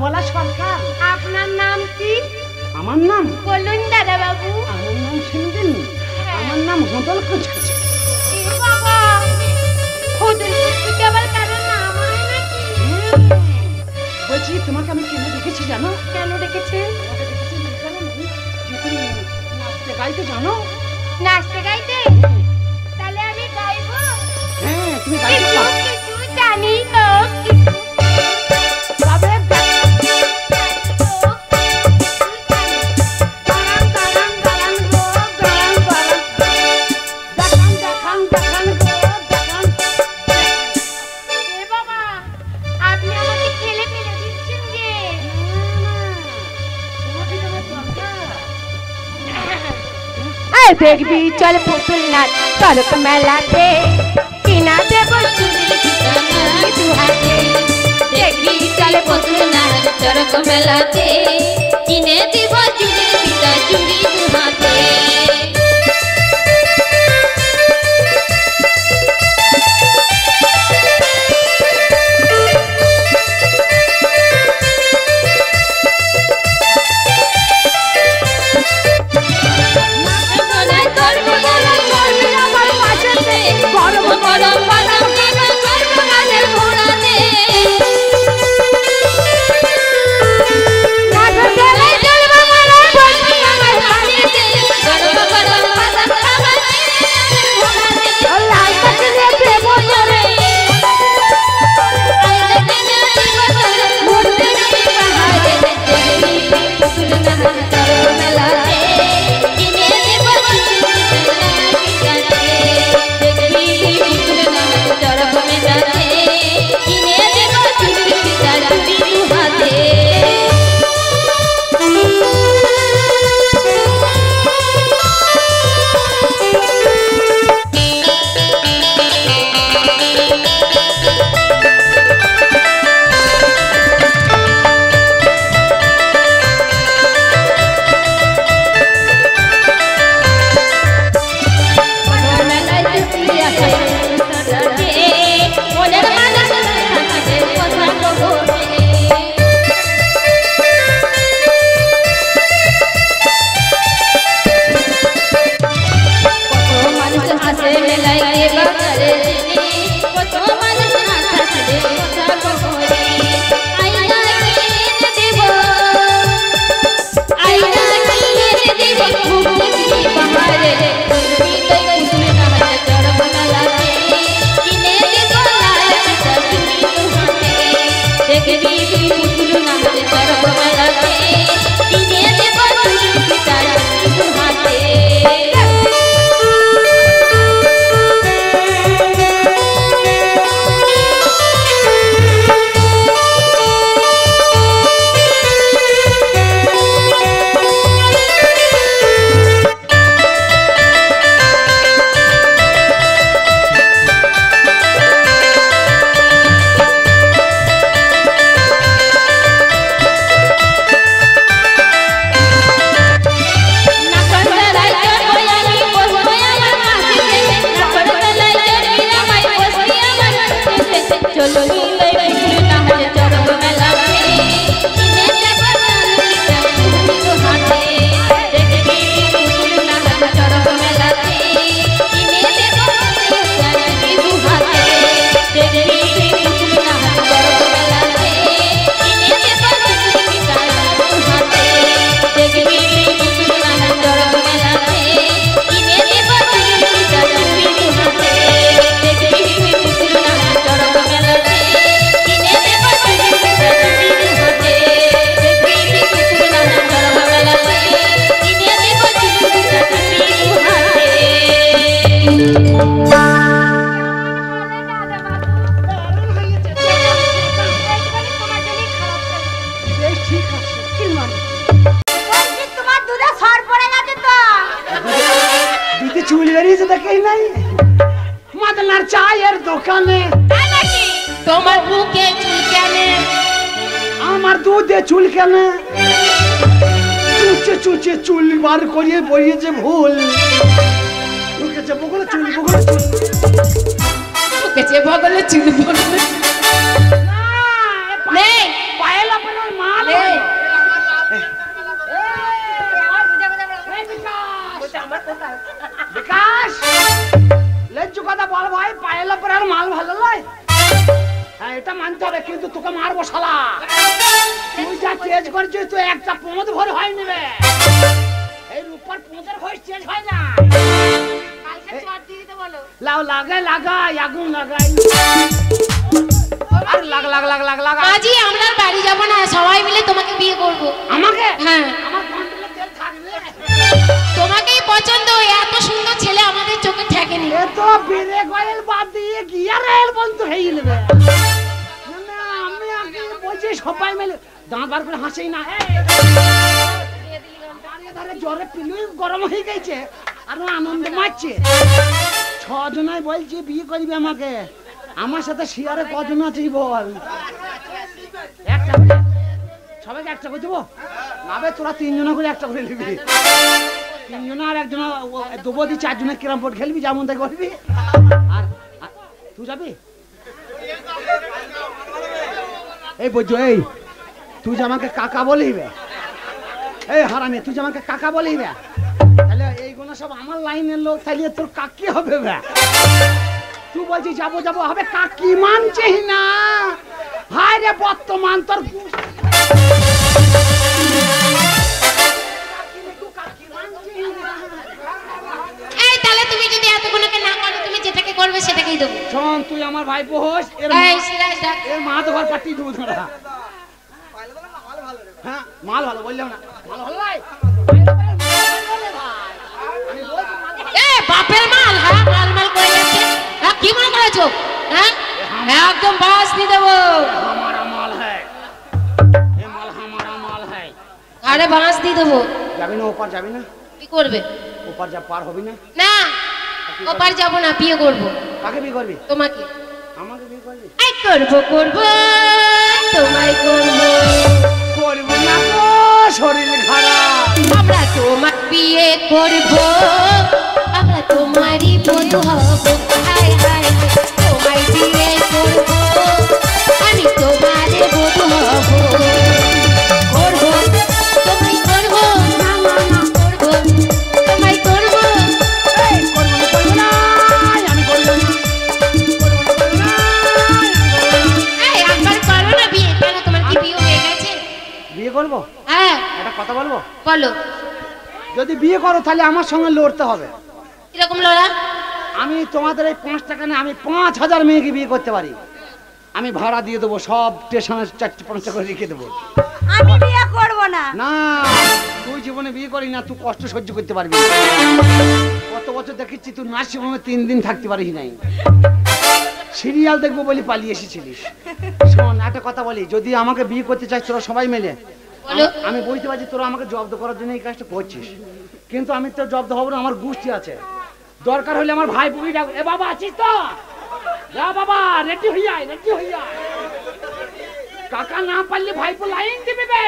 বলা সরকার। আপনার নাম কি? আমার নাম বলুন দাদা বাবু। আমার নাম শুনবেন? আমার নাম হোদল কুচকুচে। বাবা হোদল কুচকুচে আবার কারো নাম হয় নাকি? বলছি তোমাকে আমি কেন দেখেছি জানো? কেন দেখেছেন? তুমি নাচতে গাইতে জানো? নাচতে গাইতে? তাহলে আমি গাইবো। হ্যাঁ তুমি গাইতে পারো। কিছু জানি তো। দেখবি চল পুতুল নাচ চরক মেলাতে কিনা দেব দু হাতে। দেখবি চল পুতুল নাচ চরক মেলাতে কিনে দিব চুড়ির পিতা চুড়ি দু হাতে। তোমার বুকে চুল কেন? আমার দুধে চুল কেন? চুচে চুচে চুল বার করিয়ে বইয়েছে ভুল। ঢুকেছে বগলে চুল, বগলে চুল, ঢুকেছে বগলে চুল। নেই পায়েল আপনার মা আনতে হবে, কিন্তু তোকে মারবো শালা। তুই যা চেঞ্জ করছিস তো একটা পোঁদ ভরে হয় নেবে। এই রূপার পোঁদের ভয়েস চেঞ্জ হয় না। লাও লাগাই আগুন লাগাই। আর লাগ লাগ লাগ লাগ লাগ। আজই আমরা বাড়ি যাব না, সবাই মিলে তোমাকে বিয়ে করব। আমাকে? হ্যাঁ। আমার কন্ট্রোলে তেল থাকবে। তোমাকেই পছন্দ, এত সুন্দর ছেলে আমাদের চোখে ঠেকেনি। এ তো বিরে কয়েল বাদ দিয়ে গিয়ার রেল বন্ধ হয়ে নেবে। না আমি আগে বলছি সবাই মিলে দাঁত বার করে হাসেই না। ধারে জ্বরে পিলুই গরম হয়ে গেছে আর আনন্দ মারছে। 6 জনাই বলছে বিয়ে করবি আমাকে। আমার সাথে শিয়ারে কজন আছে বল? একটা সবাইকে একটা করে দেবো না বে, তোরা 3 জনা করে একটা করে নিবি। 3 জনা আর একজন দেবো দি 4 জনের ক্যারাম বোর্ড খেলবি, যেমন তাই করবি। আর তুই যাবি? এই বুঝছো, এই তুই যে আমাকে কাকা বলিবে, এই হারামি তুই যে আমাকে কাকা বলিবে, তাহলে এইগুলো সব আমার লাইনের লোক, তাহলে তোর কাকি হবে বে। তুই বলছিস যাবো যাবো হবে, কাকি মানছিস না। হায় রে বর্তমান তোর এই তাহলে তুমি যদি এতগুলোকে না করো, তুমি যেটাকে করবে সেটাকেই দেবো। শোন, তুই আমার ভাই হোস, এর মা তো ঘর পাটি দেবো তোরা। হ্যাঁ মাল ভালো বললাম না, মাল ভালো ভাই। বাপের মাল, হ্যাঁ মাল মাল করে যাচ্ছে। হ্যাঁ কি মনে করেছো? হ্যাঁ একদম বাস দিয়ে দেবো। हमारा माल है, ये माल हमारा माल है। আরে বাস দিয়ে দেবো। যাবি না ওপার, যাবি না কি করবে? ওপার যা পার হবি না। না ওপার যাবো না, বিয়ে করবো। কাকে বিয়ে করবি? তোমাকে। আমাকে বিয়ে করবি? এই করবো করবো, তোমায় করবো। করবি না তো, শরীর খারাপ। আমরা তোমার বিয়ে করবো, আমরা তোমারই বধূ হবো। হায় হায় তোমায় বিয়ে করবো, আমি তোমারে বধূ হবো। করবো তোমায় করবো, না না না করবো তোমায় করবো। এই করবো না, আমি করবো না, করবো না, এই একবার করো না বিয়ে। কেন তোমার কি বিয়ে হয়ে গেছে? বিয়ে করবো? হ্যাঁ একটা কথা বলবো, বলো। যদি বিয়ে করো তাহলে আমার সঙ্গে লড়তে হবে। কিরকম লড়া? আমি তোমাদের এই 5 টাকা না, আমি 5000 মেয়েকে বিয়ে করতে পারি। আমি ভাড়া দিয়ে দেবো, সব স্টেশনে 4-5টা করে রেখে দেবো। আমি বিয়ে করব না। না তুই জীবনে বিয়ে করি না, তুই কষ্ট সহ্য করতে পারবি। কত বছর দেখেছি তুই নার্সিংহোমে 3 দিন থাকতে পারিস নাই, সিরিয়াল দেখবো বলি পালিয়ে এসেছিলিস। শোন একটা কথা বলি, যদি আমাকে বিয়ে করতে চাস তোরা সবাই মিলে, আমি বুঝতে পারছি তোরা আমাকে জব্দ করার জন্য এই কাজটা করছিস, কিন্তু আমি তো জব্দ হবো না, আমার গোষ্ঠী আছে। দরকার হলে আমার ভাই বুড়ি ডাক, এ বাবা আছিস তো? যা বাবা রেডি হয়ে যায়, রেডি হয়ে যায়। কাকা না পারলে ভাইপো লাইন দিবে বে।